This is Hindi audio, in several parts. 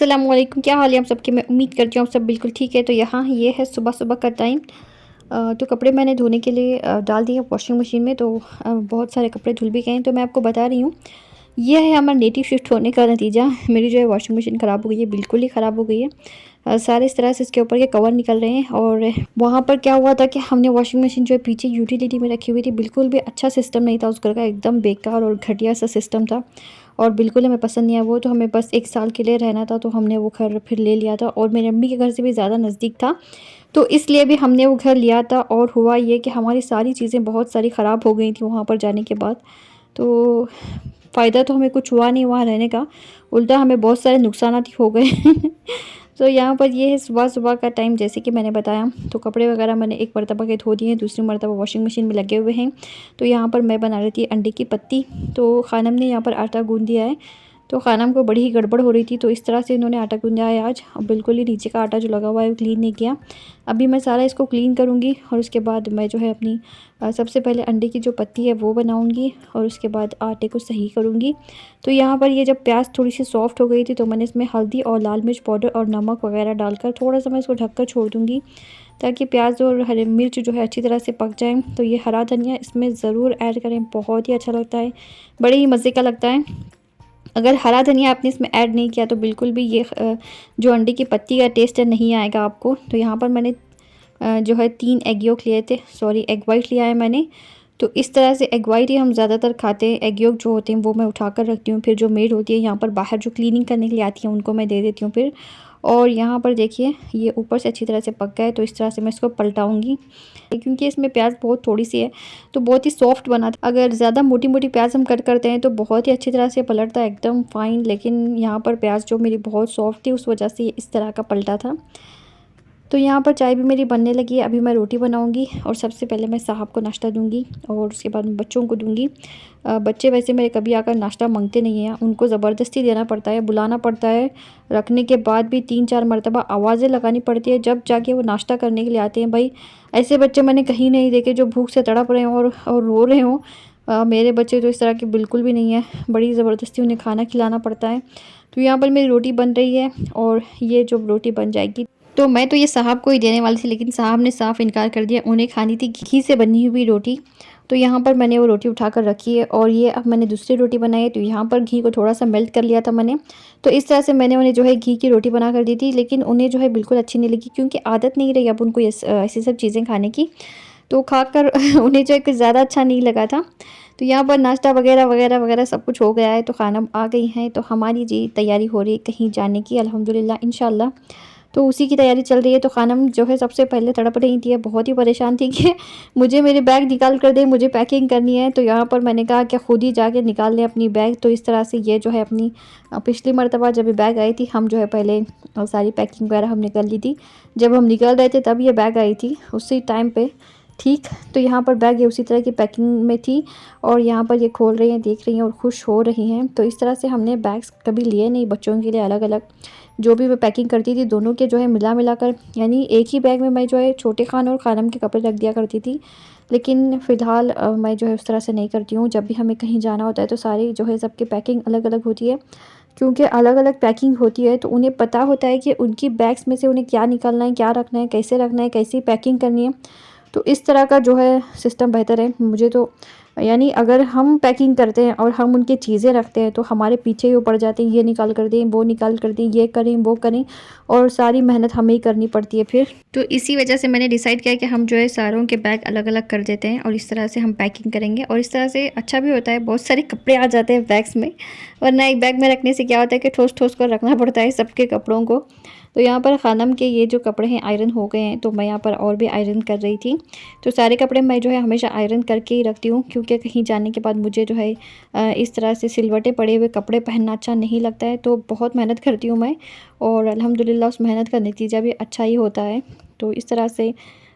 अस्सलामुअलैकुम, क्या हाल है आप सबके। मैं उम्मीद करती हूँ आप सब बिल्कुल ठीक है। तो यहाँ ये है सुबह सुबह का टाइम। तो कपड़े मैंने धोने के लिए डाल दिए वॉशिंग मशीन में। तो बहुत सारे कपड़े धुल भी गए हैं। तो मैं आपको बता रही हूँ, ये है हमारा नेटिव शिफ्ट होने का नतीजा। मेरी जो है वॉशिंग मशीन ख़राब हो गई है, बिल्कुल ही ख़राब हो गई है। सारे इस तरह से इसके ऊपर के कवर निकल रहे हैं। और वहाँ पर क्या हुआ था कि हमने वॉशिंग मशीन जो है पीछे यूटिलिटी में रखी हुई थी। बिल्कुल भी अच्छा सिस्टम नहीं था उस घर का, एकदम बेकार और घटिया सा सिस्टम था और बिल्कुल हमें पसंद नहीं आया वो। तो हमें बस 1 साल के लिए रहना था, तो हमने वो घर फिर ले लिया था और मेरे अम्मी के घर से भी ज़्यादा नज़दीक था, तो इसलिए भी हमने वो घर लिया था। और हुआ ये कि हमारी सारी चीज़ें बहुत सारी ख़राब हो गई थी वहाँ पर जाने के बाद। तो फ़ायदा तो हमें कुछ हुआ नहीं वहाँ रहने का, उल्टा हमें बहुत सारे नुकसानात ही हो गए। तो यहाँ पर ये है सुबह-सुबह का टाइम, जैसे कि मैंने बताया। तो कपड़े वगैरह मैंने एक मरतबा के धो दिए हैं, दूसरी मरतबा वॉशिंग मशीन में लगे हुए हैं। तो यहाँ पर मैं बना रही थी अंडे की पत्ती। तो ख़ानम ने यहाँ पर आटा गूँध दिया है। तो ख़ानम को बड़ी ही गड़बड़ हो रही थी, तो इस तरह से इन्होंने आटा गूँधा है आज। बिल्कुल ही नीचे का आटा जो लगा हुआ है वो क्लीन नहीं किया। अभी मैं सारा इसको क्लीन करूँगी और उसके बाद मैं जो है अपनी सबसे पहले अंडे की जो पत्ती है वो बनाऊँगी और उसके बाद आटे को सही करूँगी। तो यहाँ पर ये जब प्याज थोड़ी सी सॉफ्ट हो गई थी, तो मैंने इसमें हल्दी और लाल मिर्च पाउडर और नमक वगैरह डालकर थोड़ा सा मैं इसको ढककर छोड़ दूँगी, ताकि प्याज और हरी मिर्च जो है अच्छी तरह से पक जाएँ। तो ये हरा धनिया इसमें ज़रूर ऐड करें, बहुत ही अच्छा लगता है, बड़े ही मज़े का लगता है। अगर हरा धनिया आपने इसमें ऐड नहीं किया तो बिल्कुल भी ये जो अंडे की पत्ती का टेस्ट है नहीं आएगा आपको। तो यहाँ पर मैंने जो है 3 एग योक लिए थे, सॉरी एग वाइट लिया है मैंने। तो इस तरह से एग वाइट ही हम ज़्यादातर खाते हैं। एग योक जो होते हैं वो मैं उठा कर रखती हूँ, फिर जो मेड होती है यहाँ पर बाहर जो क्लीनिंग करने के लिए आती है उनको मैं दे देती हूँ फिर। और यहाँ पर देखिए ये ऊपर से अच्छी तरह से पक गए, तो इस तरह से मैं इसको पलटाऊँगी, क्योंकि इसमें प्याज बहुत थोड़ी सी है तो बहुत ही सॉफ्ट बना था। अगर ज़्यादा मोटी मोटी प्याज हम कट करते हैं तो बहुत ही अच्छी तरह से पलटता है, एकदम फाइन। लेकिन यहाँ पर प्याज जो मेरी बहुत सॉफ्ट थी उस वजह से ये इस तरह का पलटा था। तो यहाँ पर चाय भी मेरी बनने लगी है। अभी मैं रोटी बनाऊंगी और सबसे पहले मैं साहब को नाश्ता दूंगी और उसके बाद मैं बच्चों को दूंगी। बच्चे वैसे मेरे कभी आकर नाश्ता मांगते नहीं हैं, उनको ज़बरदस्ती देना पड़ता है, बुलाना पड़ता है। रखने के बाद भी 3-4 मरतबा आवाज़ें लगानी पड़ती है, जब जाके वो नाश्ता करने के लिए आते हैं। भाई ऐसे बच्चे मैंने कहीं नहीं देखे जो भूख से तड़प रहे हों और रो रहे हों। मेरे बच्चे तो इस तरह के बिल्कुल भी नहीं है, बड़ी ज़बरदस्ती उन्हें खाना खिलाना पड़ता है। तो यहाँ पर मेरी रोटी बन रही है और ये जो रोटी बन जाएगी तो मैं तो ये साहब को ही देने वाली थी, लेकिन साहब ने साफ़ इनकार कर दिया। उन्हें खानी थी घी से बनी हुई रोटी। तो यहाँ पर मैंने वो रोटी उठाकर रखी है और ये अब मैंने दूसरी रोटी बनाई है। तो यहाँ पर घी को थोड़ा सा मेल्ट कर लिया था मैंने। तो इस तरह से मैंने उन्हें जो है घी की रोटी बना कर दी थी, लेकिन उन्हें जो है बिल्कुल अच्छी नहीं लगी, क्योंकि आदत नहीं रही अब उनको ऐसी सब चीज़ें खाने की। तो खाकर उन्हें जो है कुछ ज़्यादा अच्छा नहीं लगा था। तो यहाँ पर नाश्ता वगैरह वगैरह वगैरह सब कुछ हो गया है। तो खाना आ गई हैं, तो हमारी जी तैयारी हो रही है कहीं जाने की, अल्हम्दुलिल्लाह इंशाल्लाह। तो उसी की तैयारी चल रही है। तो ख़ानम जो है सबसे पहले तड़प रही थी, बहुत ही परेशान थी कि मुझे मेरे बैग निकाल कर दे, मुझे पैकिंग करनी है। तो यहाँ पर मैंने कहा कि खुद ही जाके निकाल लें अपनी बैग। तो इस तरह से ये जो है अपनी पिछली मरतबा जब ये बैग आई थी, हम जो है पहले सारी पैकिंग वगैरह हमने कर ली थी। जब हम निकल रहे थे तब ये बैग आई थी उसी टाइम पे, ठीक। तो यहाँ पर बैग ये उसी तरह की पैकिंग में थी और यहाँ पर ये खोल रही हैं, देख रही हैं और खुश हो रही हैं। तो इस तरह से हमने बैग्स कभी लिए नहीं बच्चों के लिए अलग अलग। जो भी मैं पैकिंग करती थी दोनों के जो है मिला मिला कर, यानी एक ही बैग में मैं जो है छोटे खान और ख़ानम के कपड़े रख दिया करती थी। लेकिन फ़िलहाल मैं जो है उस तरह से नहीं करती हूँ। जब भी हमें कहीं जाना होता है तो सारी जो है सबकी पैकिंग अलग अलग होती है, क्योंकि अलग अलग पैकिंग होती है। तो उन्हें पता होता है कि उनकी बैग्स में से उन्हें क्या निकालना है, क्या रखना है, कैसे रखना है, कैसी पैकिंग करनी है। तो इस तरह का जो है सिस्टम बेहतर है मुझे तो। यानी अगर हम पैकिंग करते हैं और हम उनकी चीज़ें रखते हैं तो हमारे पीछे ही वो पड़ जाते हैं, ये निकाल कर दें, वो निकाल कर दें, ये करें, वो करें, और सारी मेहनत हमें ही करनी पड़ती है फिर। तो इसी वजह से मैंने डिसाइड किया कि हम जो है सारों के बैग अलग अलग कर देते हैं और इस तरह से हम पैकिंग करेंगे। और इस तरह से अच्छा भी होता है, बहुत सारे कपड़े आ जाते हैं बैग्स में, वरना एक बैग में रखने से क्या होता है कि ठोस ठोस कर रखना पड़ता है सबके कपड़ों को। तो यहाँ पर ख़ानम के ये जो कपड़े हैं आयरन हो गए हैं, तो मैं यहाँ पर और भी आयरन कर रही थी। तो सारे कपड़े मैं जो है हमेशा आयरन करके ही रखती हूँ, क्योंकि कहीं जाने के बाद मुझे जो है इस तरह से सिलवटे पड़े हुए कपड़े पहनना अच्छा नहीं लगता है। तो बहुत मेहनत करती हूँ मैं और अल्हम्दुलिल्लाह उस मेहनत का नतीजा भी अच्छा ही होता है। तो इस तरह से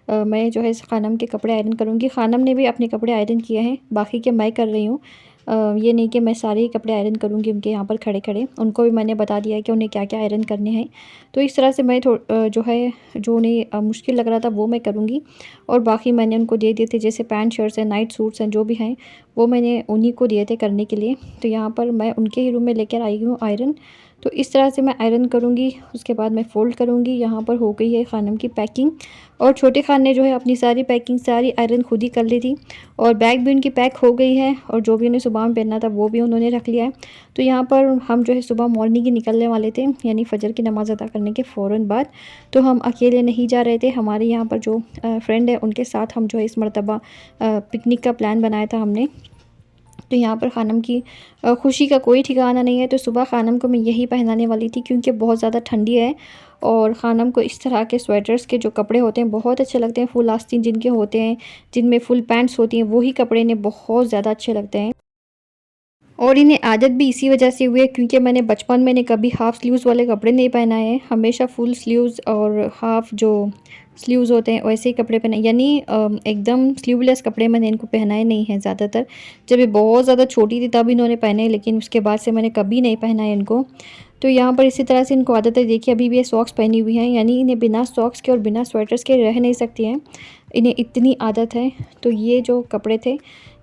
मैं जो है ख़ानम के कपड़े आयरन करूँगी। ख़ानम ने भी अपने कपड़े आयरन किए हैं, बाकी के मैं कर रही हूँ। ये नहीं कि मैं सारे ही कपड़े आयरन करूँगी उनके यहाँ पर खड़े खड़े, उनको भी मैंने बता दिया है कि उन्हें क्या क्या आयरन करने हैं। तो इस तरह से मैं जो है जो उन्हें मुश्किल लग रहा था वो मैं करूँगी और बाकी मैंने उनको दे दिए थे, जैसे पैंट शर्ट्स हैं, नाइट सूट्स हैं, जो भी हैं वो मैंने उन्हीं को दिए थे करने के लिए। तो यहाँ पर मैं उनके ही रूम में लेकर आई हूँ आयरन। तो इस तरह से मैं आयरन करूँगी, उसके बाद मैं फ़ोल्ड करूँगी। यहाँ पर हो गई है ख़ानम की पैकिंग, और छोटे खान ने जो है अपनी सारी पैकिंग, सारी आयरन खुद ही कर ली थी, और बैग भी उनकी पैक हो गई है, और जो भी उन्हें सुबह में पहनना था वो भी उन्होंने रख लिया है। तो यहाँ पर हम जो है सुबह मॉर्निंग ही निकलने वाले थे, यानी फ़जर की नमाज़ अदा करने के फ़ौरन बाद। तो हम अकेले नहीं जा रहे थे, हमारे यहाँ पर जो फ्रेंड है उनके साथ हम जो है इस मरतबा पिकनिक का प्लान बनाया था हमने। तो यहाँ पर ख़ानम की खुशी का कोई ठिकाना नहीं है। तो सुबह ख़ानम को मैं यही पहनाने वाली थी, क्योंकि बहुत ज़्यादा ठंडी है, और ख़ानम को इस तरह के स्वेटर्स के जो कपड़े होते हैं बहुत अच्छे लगते हैं, फुल आस्तीन जिनके होते हैं, जिनमें फुल पैंट्स होती हैं, वही कपड़े इन्हें बहुत ज़्यादा अच्छे लगते हैं। और इन्हें आदत भी इसी वजह से हुई है, क्योंकि मैंने बचपन में इन्हें कभी हाफ़ स्लीव्स वाले कपड़े नहीं पहनाए हैं, हमेशा फुल स्लीव्स और हाफ़ जो स्लीव्स होते हैं वैसे ही कपड़े पहने, यानी एकदम स्लीवलेस कपड़े मैंने इनको पहनाए नहीं हैं ज़्यादातर। जब ये बहुत ज़्यादा छोटी थी तब इन्होंने पहने, लेकिन उसके बाद से मैंने कभी नहीं पहना है इनको। तो यहाँ पर इसी तरह से इनको आदत है। देखिए अभी भी ये सॉक्स पहनी हुई हैं, यानी इन्हें बिना सॉक्स के और बिना स्वेटर्स के रह नहीं सकती हैं, इन्हें इतनी आदत है। तो ये जो कपड़े थे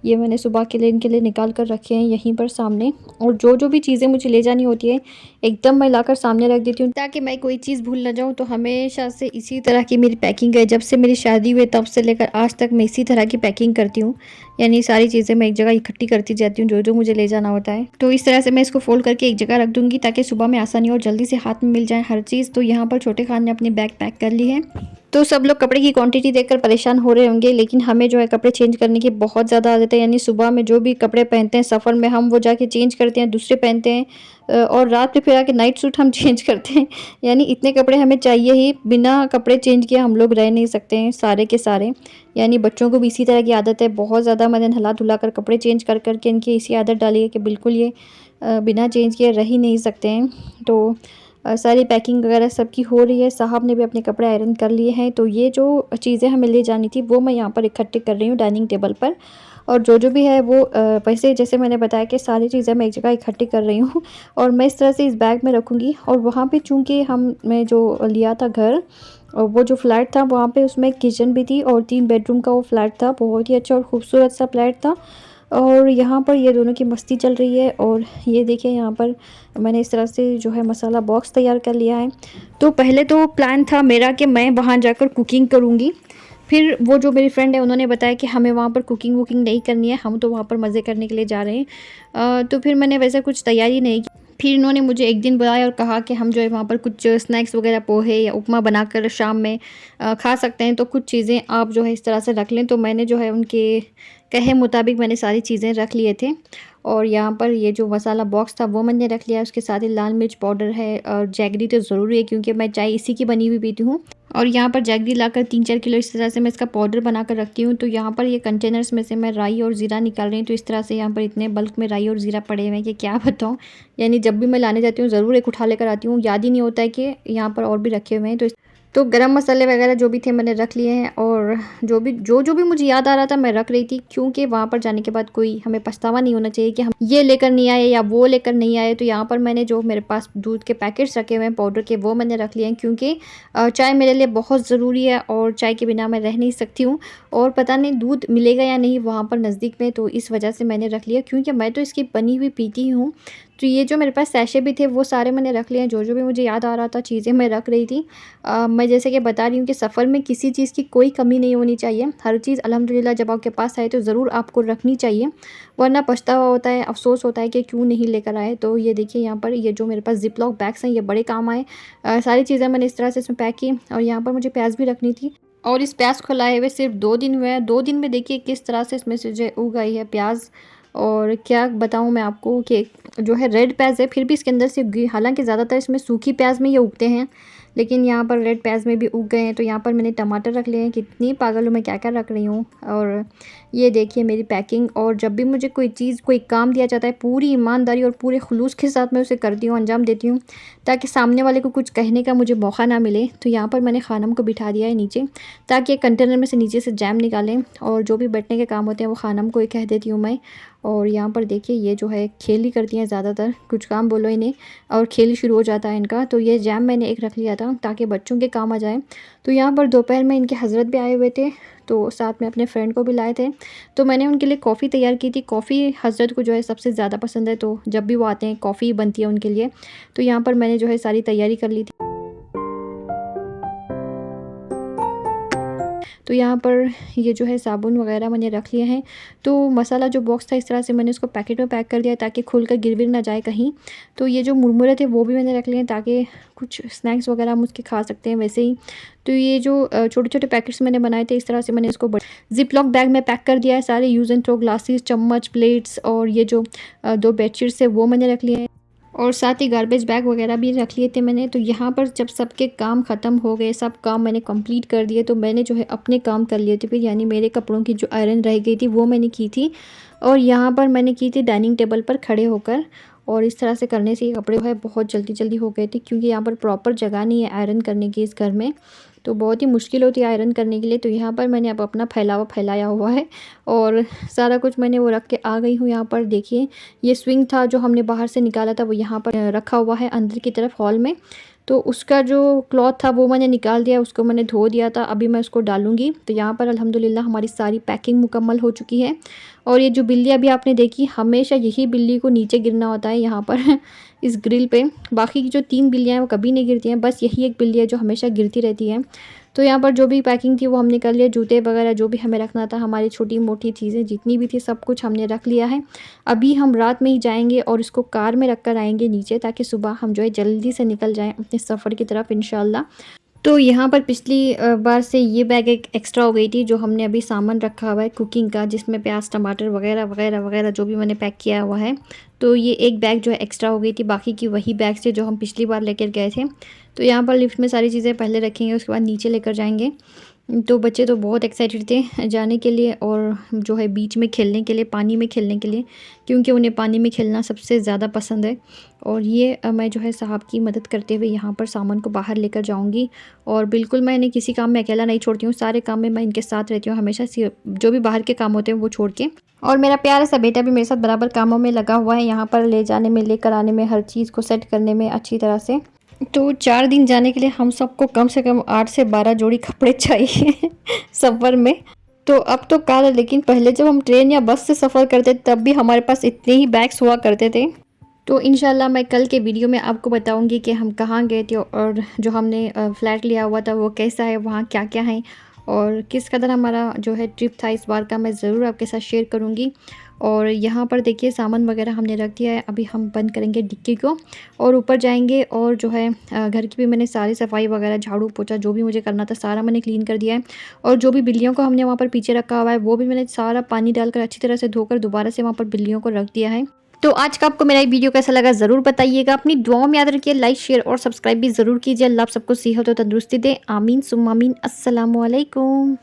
ये मैंने सुबह के लिए इनके लिए निकाल कर रखे हैं यहीं पर सामने, और जो भी चीज़ें मुझे ले जानी होती है एकदम मैं लाकर सामने रख देती हूँ, ताकि मैं कोई चीज़ भूल ना जाऊँ। तो हमेशा से इसी तरह की मेरी पैकिंग है, जब से मेरी शादी हुई तब से लेकर आज तक मैं इसी तरह की पैकिंग करती हूँ, यानी सारी चीज़ें मैं एक जगह इकट्ठी करती जाती हूँ जो मुझे ले जाना होता है। तो इस तरह से मैं इसको फोल्ड करके एक जगह रख दूँगी, ताकि सुबह में आसानी और जल्दी से हाथ में मिल जाए हर चीज़। तो यहाँ पर छोटे खान ने अपनी बैग पैक कर ली है। तो सब लोग कपड़े की क्वांटिटी देखकर परेशान हो रहे होंगे, लेकिन हमें जो है कपड़े चेंज करने की बहुत ज़्यादा आदत है, यानी सुबह में जो भी कपड़े पहनते हैं सफ़र में हम वो जाके चेंज करते हैं, दूसरे पहनते हैं, और रात में फिर आके नाइट सूट हम चेंज करते हैं। यानी इतने कपड़े हमें चाहिए ही, बिना कपड़े चेंज किए हम लोग रह नहीं सकते हैं सारे के सारे। यानी बच्चों को भी इसी तरह की आदत है, बहुत ज़्यादा मैंने नहला धुला कर कपड़े चेंज कर के इनकी इसी आदत डाली है कि बिल्कुल ये बिना चेंज किए रह ही नहीं सकते हैं। तो सारी पैकिंग वगैरह सबकी हो रही है, साहब ने भी अपने कपड़े आयरन कर लिए हैं। तो ये जो चीज़ें हमें ले जानी थी वो मैं यहाँ पर इकट्ठे कर रही हूँ डाइनिंग टेबल पर, और जो भी है वो वैसे जैसे मैंने बताया कि सारी चीज़ें मैं एक जगह इकट्ठी कर रही हूँ, और मैं इस तरह से इस बैग में रखूँगी। और वहाँ पे चूँकि मैं जो लिया था घर, और वो जो फ्लैट था वहाँ पे उसमें किचन भी थी, और 3 बेडरूम का वो फ्लैट था, बहुत ही अच्छा और ख़ूबसूरत सा फ्लैट था। और यहाँ पर ये दोनों की मस्ती चल रही है, और ये देखिए यहाँ पर मैंने इस तरह से जो है मसाला बॉक्स तैयार कर लिया है। तो पहले तो प्लान था मेरा कि मैं वहाँ जाकर कुकिंग करूँगी, फिर वो जो मेरी फ्रेंड है उन्होंने बताया कि हमें वहाँ पर कुकिंग वुकिंग नहीं करनी है, हम तो वहाँ पर मज़े करने के लिए जा रहे हैं। तो फिर मैंने वैसे कुछ तैयारी नहीं की। फिर इन्होंने मुझे एक दिन बुलाया और कहा कि हम जो है वहाँ पर कुछ स्नैक्स वगैरह पोहे या उपमा बनाकर शाम में खा सकते हैं, तो कुछ चीज़ें आप जो है इस तरह से रख लें। तो मैंने जो है उनके कहे मुताबिक मैंने सारी चीज़ें रख लिए थे, और यहाँ पर ये जो मसाला बॉक्स था वो मैंने रख लिया। उसके साथ ही लाल मिर्च पाउडर है, और जैगरी तो ज़रूरी है क्योंकि मैं चाय इसी की बनी हुई पीती हूँ, और यहाँ पर जैगरी लाकर 3-4 किलो इस तरह से मैं इसका पाउडर बना कर रखती हूँ। तो यहाँ पर ये कंटेनर्स में से मैं राई और ज़ीरा निकाल रही हूँ। तो इस तरह से यहाँ पर इतने बल्क में राई और ज़ीरा पड़े हुए हैं कि क्या बताऊँ, यानी जब भी मैं लाने जाती हूँ ज़रूर एक उठा लेकर आती हूँ, याद ही नहीं होता है कि यहाँ पर और भी रखे हुए हैं। तो गरम मसाले वगैरह जो भी थे मैंने रख लिए हैं, और जो भी मुझे याद आ रहा था मैं रख रही थी, क्योंकि वहाँ पर जाने के बाद कोई हमें पछतावा नहीं होना चाहिए कि हम ये लेकर नहीं आए या वो लेकर नहीं आए। तो यहाँ पर मैंने जो मेरे पास दूध के पैकेट्स रखे हुए हैं पाउडर के, वो मैंने रख लिए हैं, क्योंकि चाय मेरे लिए बहुत ज़रूरी है, और चाय के बिना मैं रह नहीं सकती हूँ, और पता नहीं दूध मिलेगा या नहीं वहाँ पर नज़दीक में, तो इस वजह से मैंने रख लिया, क्योंकि मैं तो इसकी बनी हुई पीती हूँ। तो ये जो मेरे पास सैशे भी थे वो सारे मैंने रख लिए हैं, जो भी मुझे याद आ रहा था चीज़ें मैं रख रही थी। मैं जैसे कि बता रही हूँ कि सफ़र में किसी चीज़ की कोई कमी नहीं होनी चाहिए, हर चीज़ अल्हम्दुलिल्लाह जब आपके पास आए तो ज़रूर आपको रखनी चाहिए, वरना पछतावा होता है, अफ़सोस होता है कि क्यों नहीं लेकर आए। तो ये देखिए यहाँ पर ये जो मेरे पास ज़िप लॉक बैग्स हैं ये बड़े काम आए। सारी चीज़ें मैंने इस तरह से इसमें पैक की, और यहाँ पर मुझे प्याज भी रखनी थी, और इस प्याज को लाए हुए सिर्फ 2 दिन हुए हैं। 2 दिन में देखिए किस तरह से इसमें से जो उग आई है प्याज, और क्या बताऊँ मैं आपको कि जो है रेड प्याज है फिर भी इसके अंदर से उगी, हालांकि ज़्यादातर इसमें सूखी प्याज में ये उगते हैं, लेकिन यहाँ पर रेड प्याज में भी उग गए हैं। तो यहाँ पर मैंने टमाटर रख लिए हैं, कितनी पागल हूँ मैं, क्या क्या रख रही हूँ। और ये देखिए मेरी पैकिंग, और जब भी मुझे कोई चीज़ कोई काम दिया जाता है पूरी ईमानदारी और पूरे खुलूस के साथ मैं उसे करती हूँ, अंजाम देती हूँ, ताकि सामने वाले को कुछ कहने का मुझे मौका ना मिले। तो यहाँ पर मैंने खानम को बिठा दिया है नीचे, ताकि कंटेनर में से नीचे से जैम निकालें, और जो भी बैठने के काम होते हैं वो खानम को ही कह देती हूँ मैं। और यहाँ पर देखिए ये जो है खेल ही करती हैं ज़्यादातर, कुछ काम बोलो इन्हें और खेल शुरू हो जाता है इनका। तो ये जैम मैंने एक रख लिया था, लिया ताकि बच्चों के काम आ जाए। तो यहाँ पर दोपहर में इनके हज़रत भी आए हुए थे, तो साथ में अपने फ्रेंड को भी लाए थे। तो मैंने उनके लिए कॉफ़ी तैयार की थी। कॉफ़ी हज़रत को जो है सबसे ज़्यादा पसंद है, तो जब भी वो आते हैं कॉफ़ी बनती है उनके लिए। तो यहाँ पर मैंने जो है सारी तैयारी कर ली थी। तो यहाँ पर ये जो है साबुन वगैरह मैंने रख लिए हैं। तो मसाला जो बॉक्स था इस तरह से मैंने उसको पैकेट में पैक कर दिया ताकि खुल कर गिर विर ना जाए कहीं। तो ये जो मुरमुरे थे वो भी मैंने रख लिए हैं ताकि कुछ स्नैक्स वगैरह हम उसके खा सकते हैं वैसे ही। तो ये जो छोटे-छोटे पैकेट्स मैंने बनाए थे इस तरह से मैंने इसको ज़िप लॉक बैग में पैक कर दिया है। सारे यूज़ एंड थ्रो ग्लासेस, चम्मच, प्लेट्स और ये जो 2 बेडशीट्स है वो मैंने रख लिए हैं। और साथ ही गार्बेज बैग वगैरह भी रख लिए थे मैंने। तो यहाँ पर जब सबके काम ख़त्म हो गए, सब काम मैंने कंप्लीट कर दिए, तो मैंने जो है अपने काम कर लिए थे फिर, यानी मेरे कपड़ों की जो आयरन रह गई थी वो मैंने की थी। और यहाँ पर मैंने की थी डाइनिंग टेबल पर खड़े होकर। और इस तरह से करने से ये कपड़े जो है बहुत जल्दी हो गए थे, क्योंकि यहाँ पर प्रॉपर जगह नहीं है आयरन करने की इस घर में। तो बहुत ही मुश्किल होती है आयरन करने के लिए। तो यहाँ पर मैंने अब अपना फैलाया हुआ है और सारा कुछ मैंने वो रख के आ गई हूँ। यहाँ पर देखिए ये स्विंग था जो हमने बाहर से निकाला था, वो यहाँ पर रखा हुआ है अंदर की तरफ हॉल में। तो उसका जो क्लॉथ था वो मैंने निकाल दिया, उसको मैंने धो दिया था, अभी मैं उसको डालूँगी। तो यहाँ पर अल्हम्दुलिल्लाह हमारी सारी पैकिंग मुकम्मल हो चुकी है। और ये जो बिल्ली अभी आपने देखी, हमेशा यही बिल्ली को नीचे गिरना होता है यहाँ पर इस ग्रिल पे। बाकी की जो 3 बिल्लियाँ हैं वो कभी नहीं गिरती हैं, बस यही एक बिल्ली है जो हमेशा गिरती रहती है। तो यहाँ पर जो भी पैकिंग थी वो हमने कर लिया, जूते वगैरह जो भी हमें रखना था, हमारी छोटी-मोटी चीज़ें जितनी भी थी सब कुछ हमने रख लिया है। अभी हम रात में ही जाएँगे और इसको कार में रख कर आएँगे नीचे, ताकि सुबह हम जो है जल्दी से निकल जाएँ अपने सफ़र की तरफ इंशाल्लाह। तो यहाँ पर पिछली बार से ये बैग एक एक्स्ट्रा हो गई थी, जो हमने अभी सामान रखा हुआ है कुकिंग का, जिसमें प्याज, टमाटर वगैरह जो भी मैंने पैक किया हुआ है। तो ये एक बैग जो है एक्स्ट्रा हो गई थी, बाकी की वही बैग से जो हम पिछली बार लेकर गए थे। तो यहाँ पर लिफ्ट में सारी चीज़ें पहले रखेंगे, उसके बाद नीचे लेकर जाएंगे। तो बच्चे तो बहुत एक्साइटेड थे जाने के लिए, और जो है बीच में खेलने के लिए, पानी में खेलने के लिए, क्योंकि उन्हें पानी में खेलना सबसे ज़्यादा पसंद है। और ये मैं जो है साहब की मदद करते हुए यहाँ पर सामान को बाहर लेकर जाऊँगी। और बिल्कुल मैं इन्हें किसी काम में अकेला नहीं छोड़ती हूँ, सारे काम में मैं इनके साथ रहती हूँ हमेशा, जो भी बाहर के काम होते हैं वो छोड़ के। और मेरा प्यारा सा बेटा भी मेरे साथ बराबर कामों में लगा हुआ है, यहाँ पर ले जाने में, लेकर आने में, हर चीज़ को सेट करने में अच्छी तरह से। तो 4 दिन जाने के लिए हम सबको कम से कम 8 से 12 जोड़ी कपड़े चाहिए सफ़र में। तो अब तो कार है, लेकिन पहले जब हम ट्रेन या बस से सफ़र करते तब भी हमारे पास इतने ही बैग्स हुआ करते थे। तो इंशाल्लाह मैं कल के वीडियो में आपको बताऊंगी कि हम कहाँ गए थे, और जो हमने फ़्लैट लिया हुआ था वो कैसा है, वहाँ क्या-क्या है, और किस कदर हमारा जो है ट्रिप था इस बार का, मैं ज़रूर आपके साथ शेयर करूँगी। और यहाँ पर देखिए सामान वगैरह हमने रख दिया है, अभी हम बंद करेंगे डिक्की को और ऊपर जाएंगे। और जो है घर की भी मैंने सारी सफाई वगैरह, झाड़ू पोछा जो भी मुझे करना था सारा मैंने क्लीन कर दिया है। और जो भी बिल्लियों को हमने वहाँ पर पीछे रखा हुआ है वो भी मैंने सारा पानी डालकर अच्छी तरह से धोकर दोबारा से वहाँ पर बिल्लियों को रख दिया है। तो आज का आपको मेरा ये वीडियो कैसा लगा ज़रूर बताइएगा। अपनी दुआओं में याद रखिए, लाइक शेयर और सब्सक्राइब भी ज़रूर कीजिए। अल्लाह आप सबको सेहत और तंदुरुस्ती दे, आमीन सुम्मा आमीन। अस्सलामु अलैकुम।